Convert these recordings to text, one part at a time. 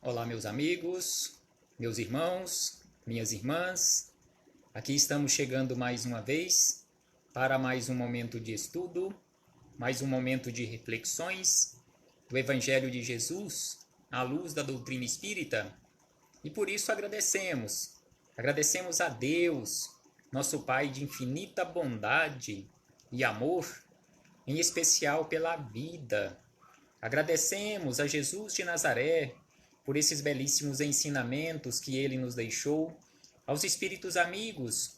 Olá, meus amigos, meus irmãos, minhas irmãs. Aqui estamos chegando mais uma vez para mais um momento de estudo, mais um momento de reflexões do Evangelho de Jesus à luz da doutrina espírita. E por isso agradecemos a Deus, nosso Pai de infinita bondade e amor, em especial pela vida. Agradecemos a Jesus de Nazaré por esses belíssimos ensinamentos que ele nos deixou, aos espíritos amigos.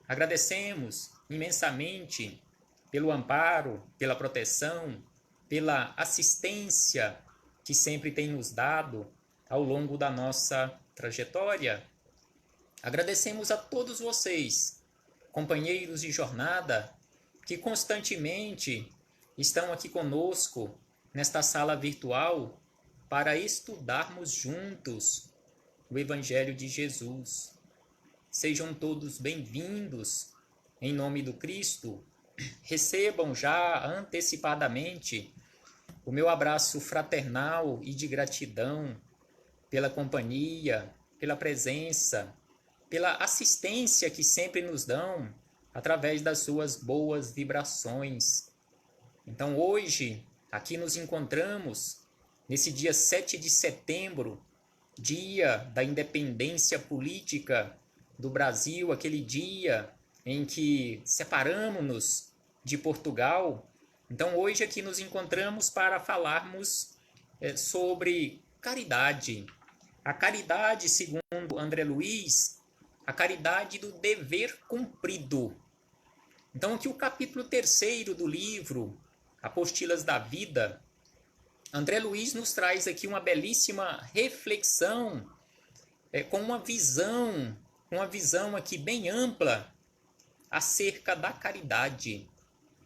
Agradecemos imensamente pelo amparo, pela proteção, pela assistência que sempre tem nos dado ao longo da nossa trajetória. Agradecemos a todos vocês, companheiros de jornada, que constantemente estão aqui conosco nesta sala virtual para estudarmos juntos o Evangelho de Jesus. Sejam todos bem-vindos em nome do Cristo. Recebam já antecipadamente o meu abraço fraternal e de gratidão pela companhia, pela presença, pela assistência que sempre nos dão através das suas boas vibrações. Então hoje, aqui nos encontramos nesse dia 7 de setembro, dia da independência política do Brasil, aquele dia em que separamos-nos de Portugal. Então hoje aqui nos encontramos para falarmos sobre caridade. A caridade, segundo André Luiz, a caridade do dever cumprido. Então aqui o capítulo 3º do livro Apostilas da Vida, André Luiz nos traz aqui uma belíssima reflexão, com uma visão aqui bem ampla acerca da caridade.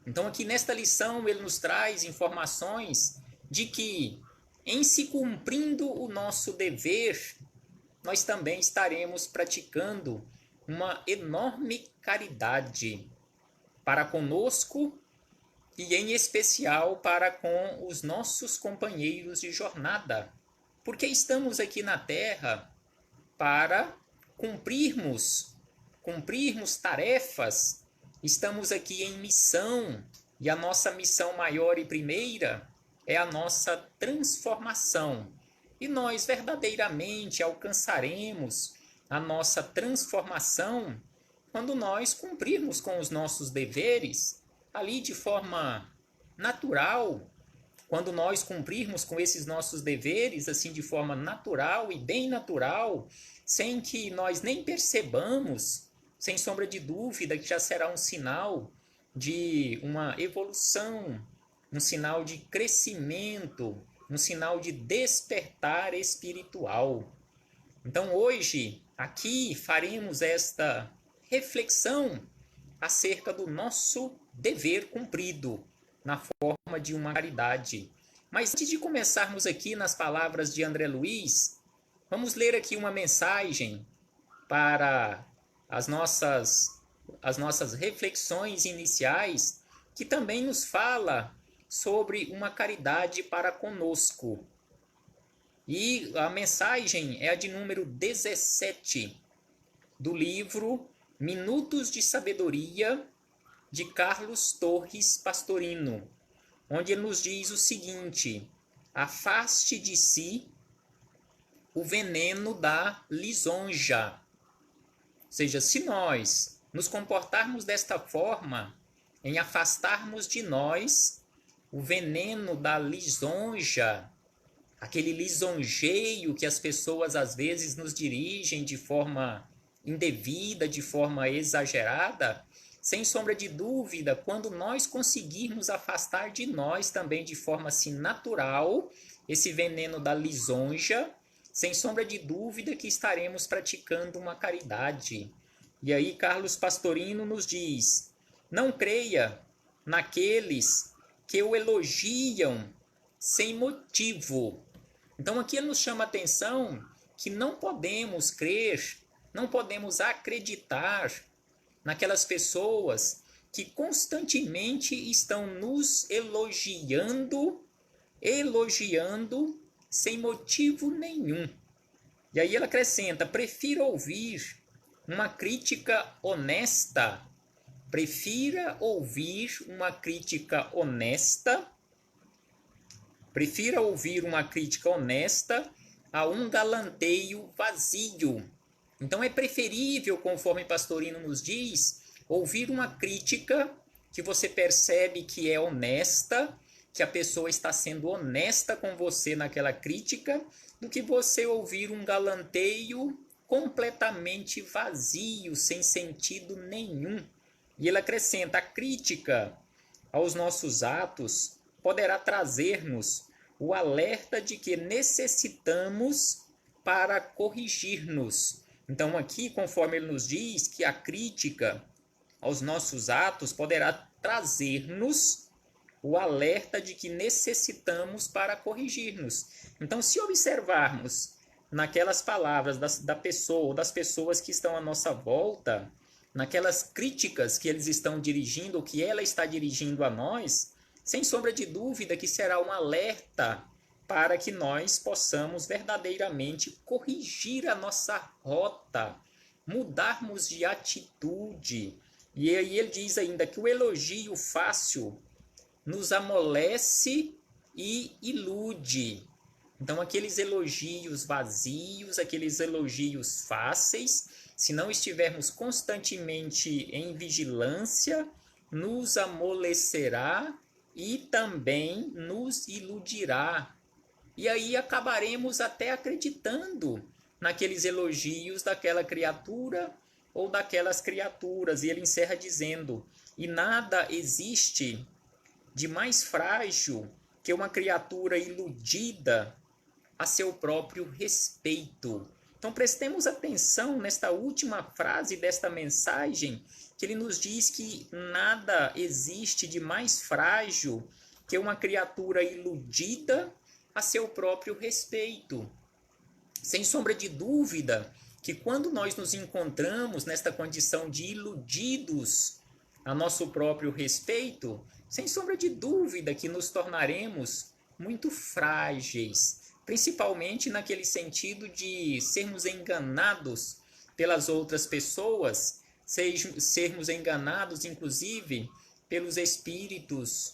Então aqui nesta lição ele nos traz informações de que em se cumprindo o nosso dever, nós também estaremos praticando uma enorme caridade para conosco e em especial para com os nossos companheiros de jornada, porque estamos aqui na Terra para cumprirmos tarefas, estamos aqui em missão, e a nossa missão maior e primeira é a nossa transformação. E nós verdadeiramente alcançaremos a nossa transformação quando nós cumprirmos com os nossos deveres ali de forma natural, quando nós cumprirmos com esses nossos deveres assim de forma natural e bem natural, sem que nós nem percebamos, sem sombra de dúvida que já será um sinal de uma evolução, um sinal de crescimento, um sinal de despertar espiritual. Então hoje, aqui faremos esta reflexão acerca do nosso dever cumprido na forma de uma caridade. Mas antes de começarmos aqui nas palavras de André Luiz, vamos ler aqui uma mensagem para as nossas reflexões iniciais, que também nos fala sobre uma caridade para conosco. E a mensagem é a de número 17 do livro Minutos de Sabedoria, de Carlos Torres Pastorino, onde ele nos diz o seguinte: afaste de si o veneno da lisonja. Ou seja, se nós nos comportarmos desta forma, em afastarmos de nós o veneno da lisonja, aquele lisonjeio que as pessoas às vezes nos dirigem de forma indevida, de forma exagerada, sem sombra de dúvida, quando nós conseguirmos afastar de nós também de forma assim natural esse veneno da lisonja, sem sombra de dúvida que estaremos praticando uma caridade. E aí Carlos Pastorino nos diz: não creia naqueles que o elogiam sem motivo. Então aqui ele nos chama a atenção que não podemos crer, não podemos acreditar naquelas pessoas que constantemente estão nos elogiando sem motivo nenhum. E aí ele acrescenta: prefira ouvir uma crítica honesta. Prefira ouvir uma crítica honesta. Prefira ouvir uma crítica honesta a um galanteio vazio. Então é preferível, conforme Pastorino nos diz, ouvir uma crítica que você percebe que é honesta, que a pessoa está sendo honesta com você naquela crítica, do que você ouvir um galanteio completamente vazio, sem sentido nenhum. E ele acrescenta: a crítica aos nossos atos poderá trazer-nos o alerta de que necessitamos para corrigir-nos. Então, aqui, conforme ele nos diz que a crítica aos nossos atos poderá trazer-nos o alerta de que necessitamos para corrigir-nos. Então, se observarmos naquelas palavras da pessoa ou das pessoas que estão à nossa volta, naquelas críticas que eles estão dirigindo, ou que ela está dirigindo a nós, sem sombra de dúvida que será um alerta para que nós possamos verdadeiramente corrigir a nossa rota, mudarmos de atitude. E aí ele diz ainda que o elogio fácil nos amolece e ilude. Então, aqueles elogios vazios, aqueles elogios fáceis, se não estivermos constantemente em vigilância, nos amolecerá e também nos iludirá. E aí acabaremos até acreditando naqueles elogios daquela criatura ou daquelas criaturas. E ele encerra dizendo: e nada existe de mais frágil que uma criatura iludida a seu próprio respeito. Então prestemos atenção nesta última frase desta mensagem, que ele nos diz que nada existe de mais frágil que uma criatura iludida a seu próprio respeito. Sem sombra de dúvida que quando nós nos encontramos nesta condição de iludidos a nosso próprio respeito, sem sombra de dúvida que nos tornaremos muito frágeis, principalmente naquele sentido de sermos enganados pelas outras pessoas, sermos enganados inclusive pelos espíritos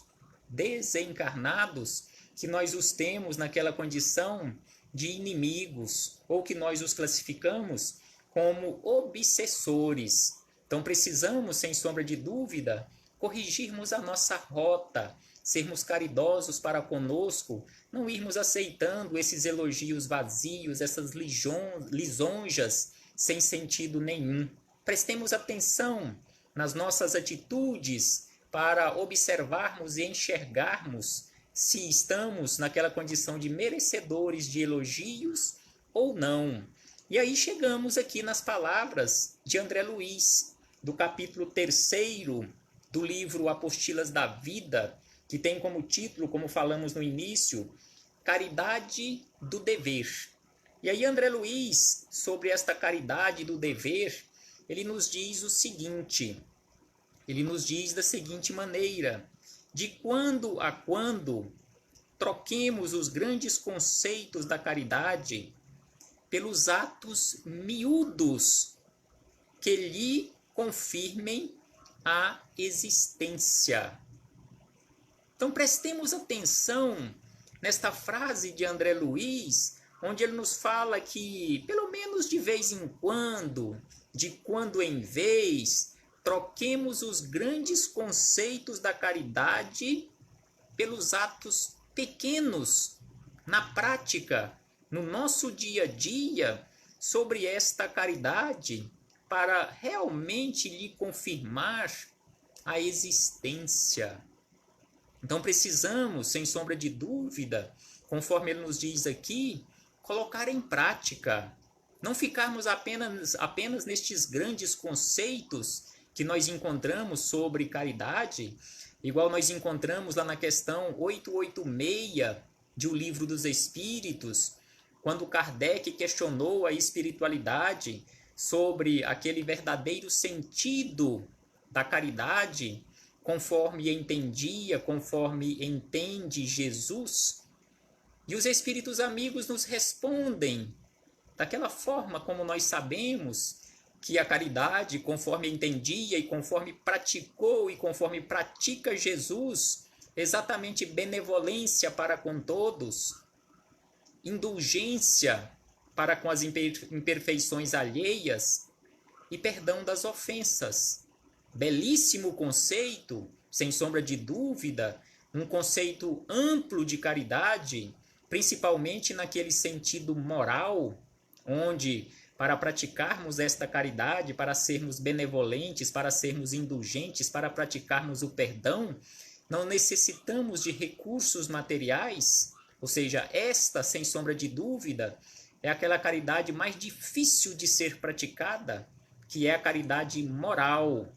desencarnados, que nós os temos naquela condição de inimigos, ou que nós os classificamos como obsessores. Então precisamos, sem sombra de dúvida, corrigirmos a nossa rota, sermos caridosos para conosco, não irmos aceitando esses elogios vazios, essas lisonjas sem sentido nenhum. Prestemos atenção nas nossas atitudes para observarmos e enxergarmos se estamos naquela condição de merecedores de elogios ou não. E aí chegamos aqui nas palavras de André Luiz, do capítulo 3º do livro Apostilas da Vida, que tem como título, como falamos no início, Caridade do Dever. E aí André Luiz, sobre esta caridade do dever, ele nos diz o seguinte, ele nos diz da seguinte maneira: de quando a quando troquemos os grandes conceitos da caridade pelos atos miúdos que lhe confirmem a existência. Então prestemos atenção nesta frase de André Luiz, onde ele nos fala que, pelo menos de vez em quando, de quando em vez, troquemos os grandes conceitos da caridade pelos atos pequenos, na prática, no nosso dia a dia, sobre esta caridade, para realmente lhe confirmar a existência. Então precisamos, sem sombra de dúvida, conforme ele nos diz aqui, colocar em prática. Não ficarmos apenas nestes grandes conceitos que nós encontramos sobre caridade, igual nós encontramos lá na questão 886 de O Livro dos Espíritos, quando Kardec questionou a espiritualidade sobre aquele verdadeiro sentido da caridade, conforme entendia, conforme entende Jesus. E os espíritos amigos nos respondem daquela forma como nós sabemos que a caridade, conforme entendia e conforme praticou e conforme pratica Jesus, exatamente benevolência para com todos, indulgência para com as imperfeições alheias e perdão das ofensas. Belíssimo conceito, sem sombra de dúvida, um conceito amplo de caridade, principalmente naquele sentido moral, onde para praticarmos esta caridade, para sermos benevolentes, para sermos indulgentes, para praticarmos o perdão, não necessitamos de recursos materiais, ou seja, esta, sem sombra de dúvida, é aquela caridade mais difícil de ser praticada, que é a caridade moral.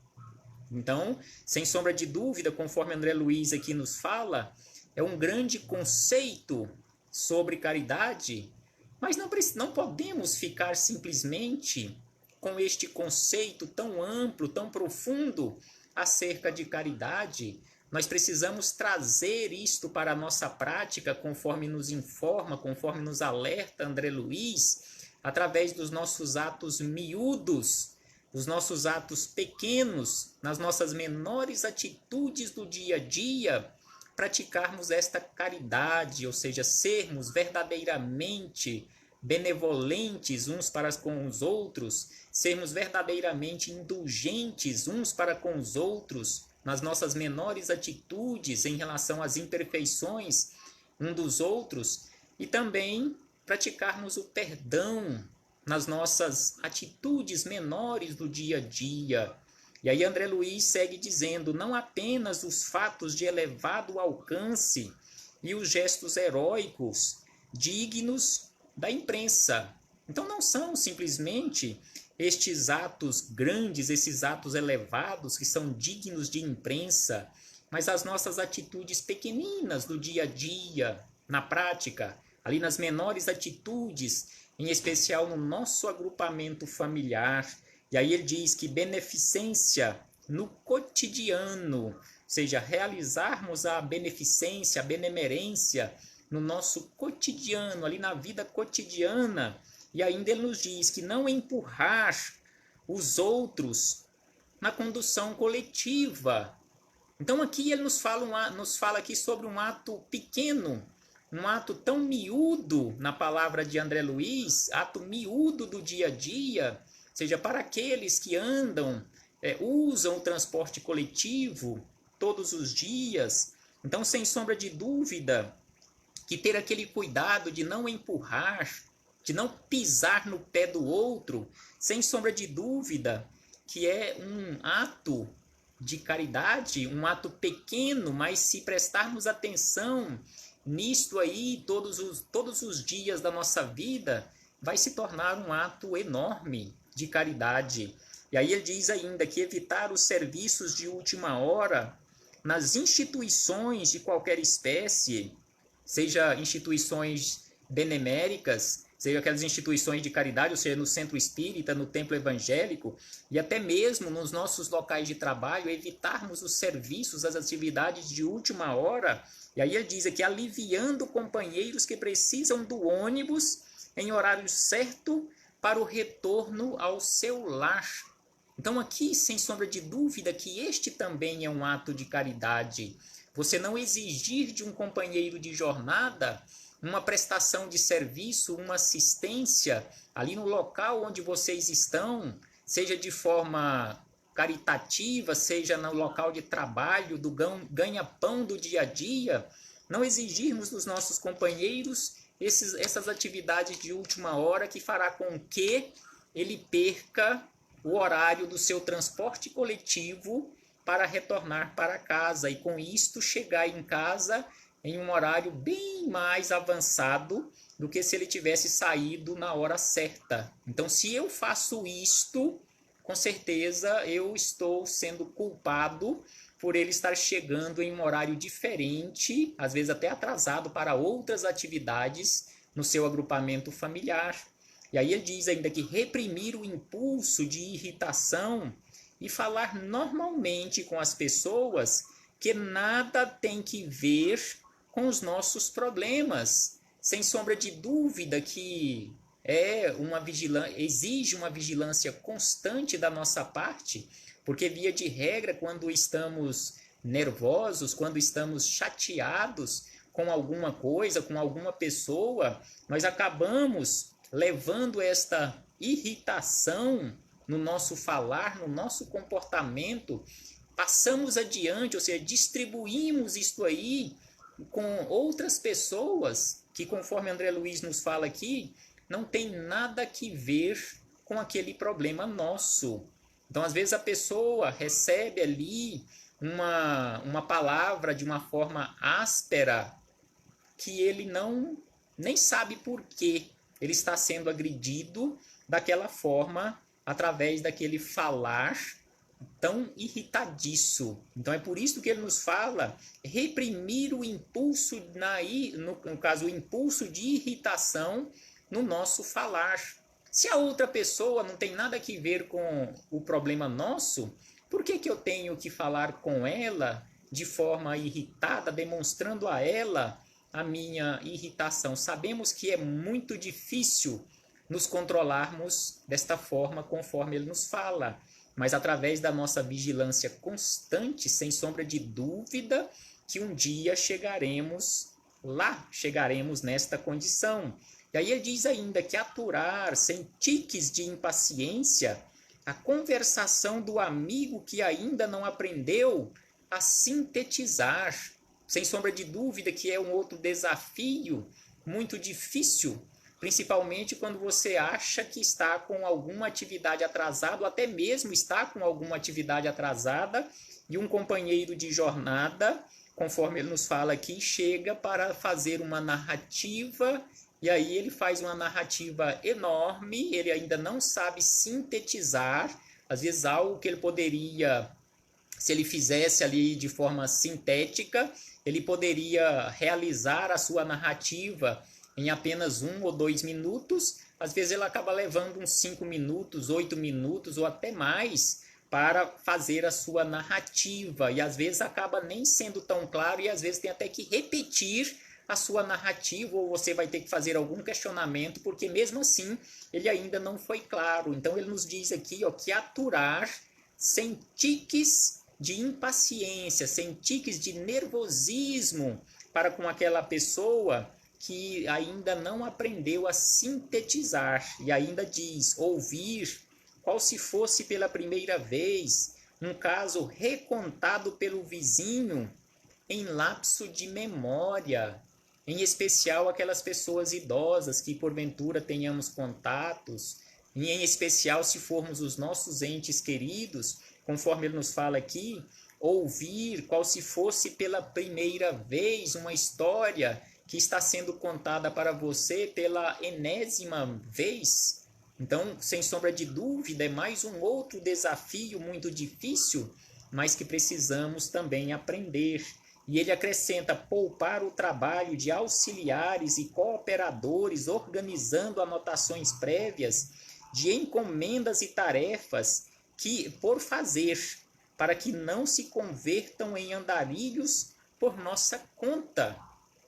Então, sem sombra de dúvida, conforme André Luiz aqui nos fala, é um grande conceito sobre caridade, mas não podemos ficar simplesmente com este conceito tão amplo, tão profundo acerca de caridade. Nós precisamos trazer isto para a nossa prática, conforme nos informa, conforme nos alerta André Luiz, através dos nossos atos miúdos, os nossos atos pequenos, nas nossas menores atitudes do dia a dia, praticarmos esta caridade, ou seja, sermos verdadeiramente benevolentes uns para com os outros, sermos verdadeiramente indulgentes uns para com os outros, nas nossas menores atitudes em relação às imperfeições um dos outros, e também praticarmos o perdão nas nossas atitudes menores do dia a dia. E aí André Luiz segue dizendo, não apenas os fatos de elevado alcance e os gestos heróicos dignos da imprensa. Então não são simplesmente estes atos grandes, esses atos elevados que são dignos de imprensa, mas as nossas atitudes pequeninas do dia a dia, na prática, ali nas menores atitudes, em especial no nosso agrupamento familiar. E aí ele diz que beneficência no cotidiano, ou seja, realizarmos a beneficência, a benemerência no nosso cotidiano, ali na vida cotidiana. E ainda ele nos diz que não empurrar os outros na condução coletiva. Então aqui ele nos fala aqui sobre um ato pequeno, um ato tão miúdo, na palavra de André Luiz, ato miúdo do dia a dia, seja para aqueles que andam, usam o transporte coletivo todos os dias. Então, sem sombra de dúvida, que ter aquele cuidado de não empurrar, de não pisar no pé do outro, sem sombra de dúvida, que é um ato de caridade, um ato pequeno, mas se prestarmos atenção nisto aí, todos os dias da nossa vida, vai se tornar um ato enorme de caridade. E aí ele diz ainda que evitar os serviços de última hora nas instituições de qualquer espécie, seja instituições beneméricas, seja aquelas instituições de caridade, ou seja, no centro espírita, no templo evangélico, e até mesmo nos nossos locais de trabalho, evitarmos os serviços, as atividades de última hora. E aí ele diz aqui, aliviando companheiros que precisam do ônibus em horário certo para o retorno ao seu lar. Então aqui, sem sombra de dúvida, que este também é um ato de caridade. Você não exigir de um companheiro de jornada uma prestação de serviço, uma assistência ali no local onde vocês estão, seja de forma caritativa, seja no local de trabalho, do ganha-pão do dia a dia, não exigirmos dos nossos companheiros essas atividades de última hora que fará com que ele perca o horário do seu transporte coletivo para retornar para casa e com isto chegar em casa em um horário bem mais avançado do que se ele tivesse saído na hora certa. Então, se eu faço isto, com certeza eu estou sendo culpado por ele estar chegando em um horário diferente, às vezes até atrasado para outras atividades no seu agrupamento familiar. E aí ele diz ainda que reprimir o impulso de irritação e falar normalmente com as pessoas que nada tem que ver com os nossos problemas. Sem sombra de dúvida que exige uma vigilância constante da nossa parte, porque via de regra, quando estamos nervosos, quando estamos chateados com alguma coisa, com alguma pessoa, nós acabamos levando esta irritação no nosso falar, no nosso comportamento, passamos adiante, ou seja, distribuímos isto aí com outras pessoas que, conforme André Luiz nos fala aqui, não tem nada que ver com aquele problema nosso. Então, às vezes, a pessoa recebe ali uma palavra de uma forma áspera que ele nem sabe por que ele está sendo agredido daquela forma, através daquele falar tão irritadiço. Então é por isso que ele nos fala reprimir o impulso, no caso, o impulso de irritação no nosso falar. Se a outra pessoa não tem nada a ver com o problema nosso, por que eu tenho que falar com ela de forma irritada, demonstrando a ela a minha irritação? Sabemos que é muito difícil nos controlarmos desta forma, conforme ele nos fala, mas através da nossa vigilância constante, sem sombra de dúvida, que um dia chegaremos nesta condição. E aí ele diz ainda que aturar sem tiques de impaciência a conversação do amigo que ainda não aprendeu a sintetizar. Sem sombra de dúvida que é um outro desafio muito difícil, principalmente quando você acha que está com alguma atividade atrasada, ou até mesmo está com alguma atividade atrasada, e um companheiro de jornada, conforme ele nos fala aqui, chega para fazer uma narrativa, e aí ele faz uma narrativa enorme, ele ainda não sabe sintetizar, às vezes algo que ele poderia, se ele fizesse ali de forma sintética, ele poderia realizar a sua narrativa em apenas 1 ou 2 minutos, às vezes ele acaba levando uns 5 minutos, 8 minutos ou até mais para fazer a sua narrativa, e às vezes acaba nem sendo tão claro, e às vezes tem até que repetir a sua narrativa, ou você vai ter que fazer algum questionamento, porque mesmo assim ele ainda não foi claro. Então ele nos diz aqui, ó, que aturar sem tiques de impaciência, sem tiques de nervosismo para com aquela pessoa que ainda não aprendeu a sintetizar. E ainda diz, ouvir, qual se fosse pela primeira vez, um caso recontado pelo vizinho em lapso de memória, em especial aquelas pessoas idosas que porventura tenhamos contatos, e em especial se formos os nossos entes queridos, conforme ele nos fala aqui, ouvir qual se fosse pela primeira vez uma história que está sendo contada para você pela enésima vez. Então, sem sombra de dúvida, é mais um outro desafio muito difícil, mas que precisamos também aprender. E ele acrescenta poupar o trabalho de auxiliares e cooperadores, organizando anotações prévias de encomendas e tarefas que por fazer, para que não se convertam em andarilhos por nossa conta.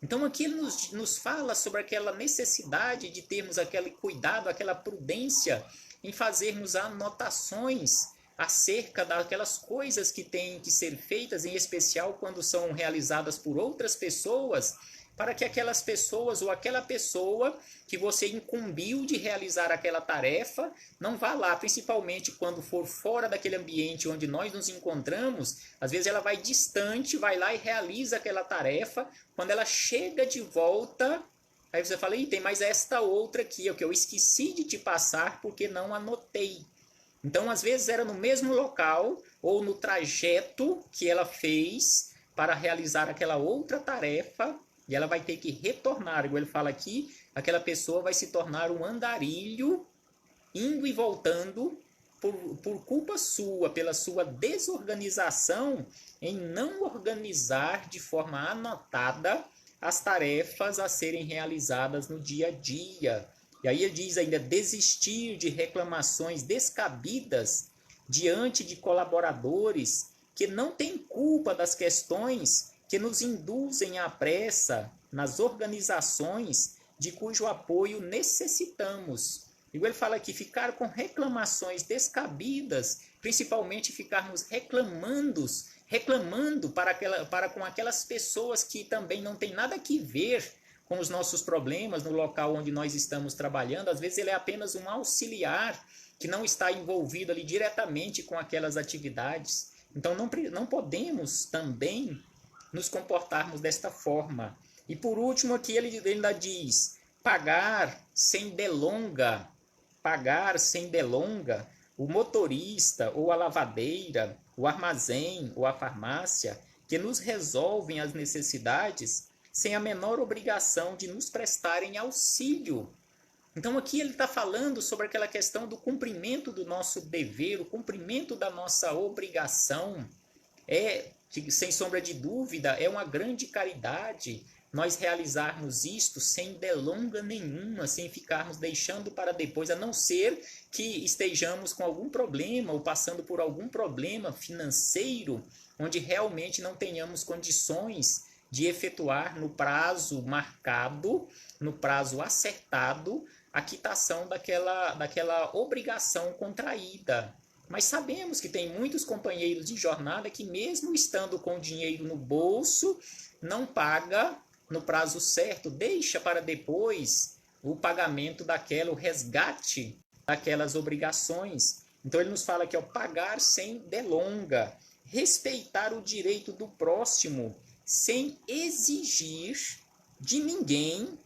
Então aqui ele nos fala sobre aquela necessidade de termos aquele cuidado, aquela prudência em fazermos anotações acerca daquelas coisas que têm que ser feitas, em especial quando são realizadas por outras pessoas, para que aquelas pessoas ou aquela pessoa que você incumbiu de realizar aquela tarefa não vá lá, principalmente quando for fora daquele ambiente onde nós nos encontramos. Às vezes ela vai distante, vai lá e realiza aquela tarefa. Quando ela chega de volta, aí você fala, tem mais esta outra aqui, o que eu esqueci de te passar porque não anotei. Então, às vezes era no mesmo local ou no trajeto que ela fez para realizar aquela outra tarefa, e ela vai ter que retornar. Igual ele fala aqui, aquela pessoa vai se tornar um andarilho, indo e voltando por culpa sua, pela sua desorganização em não organizar de forma anotada as tarefas a serem realizadas no dia a dia. E aí ele diz ainda, desistir de reclamações descabidas diante de colaboradores que não têm culpa das questões que nos induzem à pressa nas organizações de cujo apoio necessitamos. Igual ele fala aqui, ficar com reclamações descabidas, principalmente ficarmos reclamando para com aquelas pessoas que também não tem nada que ver com os nossos problemas no local onde nós estamos trabalhando. Às vezes ele é apenas um auxiliar que não está envolvido ali diretamente com aquelas atividades. Então não podemos também nos comportarmos desta forma. E por último aqui ele ainda diz, pagar sem delonga, o motorista ou a lavadeira, o armazém ou a farmácia, que nos resolvem as necessidades sem a menor obrigação de nos prestarem auxílio. Então aqui ele está falando sobre aquela questão do cumprimento do nosso dever, o cumprimento da nossa obrigação. Sem sombra de dúvida, é uma grande caridade nós realizarmos isto sem delonga nenhuma, sem ficarmos deixando para depois, a não ser que estejamos com algum problema ou passando por algum problema financeiro, onde realmente não tenhamos condições de efetuar no prazo marcado, no prazo acertado, a quitação daquela obrigação contraída. Mas sabemos que tem muitos companheiros de jornada que, mesmo estando com o dinheiro no bolso, não paga no prazo certo, deixa para depois o pagamento o resgate daquelas obrigações. Então ele nos fala que é o pagar sem delonga, respeitar o direito do próximo, sem exigir de ninguém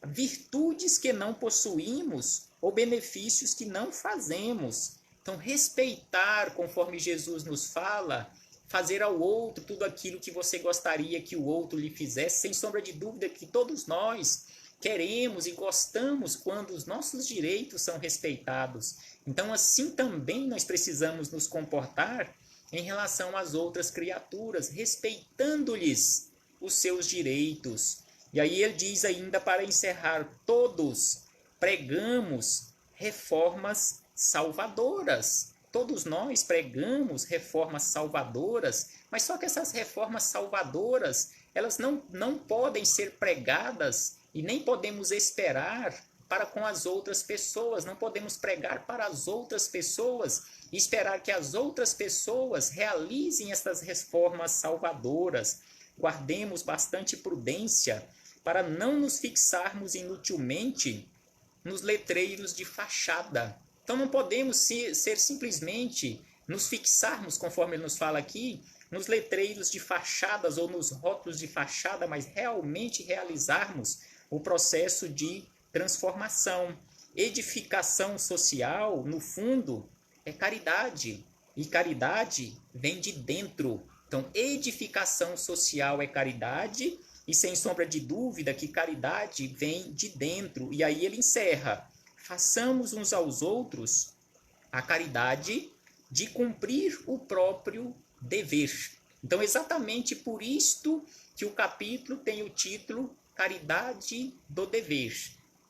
virtudes que não possuímos ou benefícios que não fazemos. Então respeitar, conforme Jesus nos fala, fazer ao outro tudo aquilo que você gostaria que o outro lhe fizesse, sem sombra de dúvida que todos nós queremos e gostamos quando os nossos direitos são respeitados. Então, assim também nós precisamos nos comportar em relação às outras criaturas, respeitando-lhes os seus direitos. E aí ele diz ainda, para encerrar, todos pregamos reformas salvadoras. Todos nós pregamos reformas salvadoras, mas só que essas reformas salvadoras, elas não podem ser pregadas e nem podemos esperar para com as outras pessoas. Não podemos pregar para as outras pessoas e esperar que as outras pessoas realizem essas reformas salvadoras. Guardemos bastante prudência para não nos fixarmos inutilmente nos letreiros de fachada. Então não podemos ser simplesmente nos fixarmos, conforme ele nos fala aqui, nos letreiros de fachadas ou nos rótulos de fachada, mas realmente realizarmos o processo de transformação. Edificação social, no fundo, é caridade. E caridade vem de dentro. Então, edificação social é caridade, e sem sombra de dúvida que caridade vem de dentro. E aí ele encerra. Façamos uns aos outros a caridade de cumprir o próprio dever. Então, exatamente por isto que o capítulo tem o título Caridade do Dever.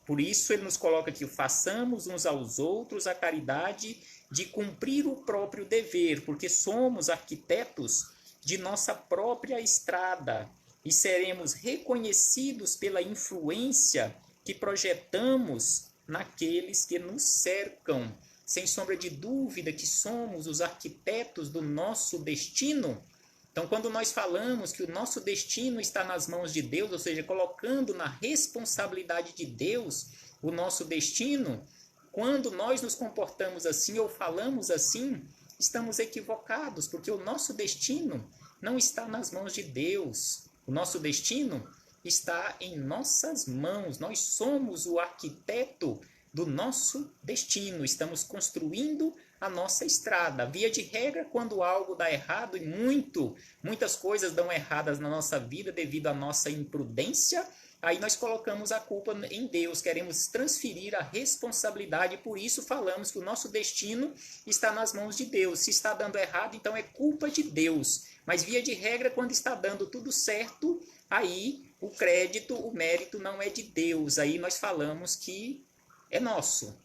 Por isso ele nos coloca aqui, façamos uns aos outros a caridade de cumprir o próprio dever, porque somos arquitetos de nossa própria estrada e seremos reconhecidos pela influência que projetamos naqueles que nos cercam. Sem sombra de dúvida que somos os arquitetos do nosso destino. Então, quando nós falamos que o nosso destino está nas mãos de Deus, ou seja, colocando na responsabilidade de Deus o nosso destino, quando nós nos comportamos assim ou falamos assim, estamos equivocados, porque o nosso destino não está nas mãos de Deus. O nosso destino está em nossas mãos. Nós somos o arquiteto do nosso destino. Estamos construindo a nossa estrada. Via de regra, quando algo dá errado, e muitas coisas dão erradas na nossa vida devido à nossa imprudência, aí nós colocamos a culpa em Deus, queremos transferir a responsabilidade, por isso falamos que o nosso destino está nas mãos de Deus. Se está dando errado, então é culpa de Deus. Mas via de regra, quando está dando tudo certo, aí o crédito, o mérito não é de Deus. Aí nós falamos que é nosso.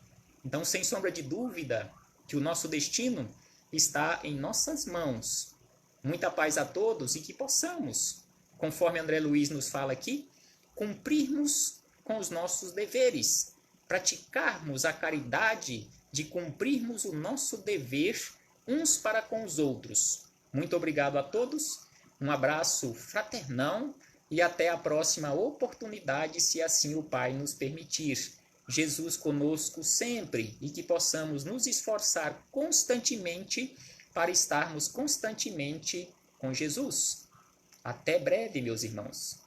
Então, sem sombra de dúvida, que o nosso destino está em nossas mãos. Muita paz a todos e que possamos, conforme André Luiz nos fala aqui, cumprirmos com os nossos deveres, praticarmos a caridade de cumprirmos o nosso dever uns para com os outros. Muito obrigado a todos, um abraço fraternal e até a próxima oportunidade, se assim o Pai nos permitir. Jesus conosco sempre e que possamos nos esforçar constantemente para estarmos constantemente com Jesus. Até breve, meus irmãos.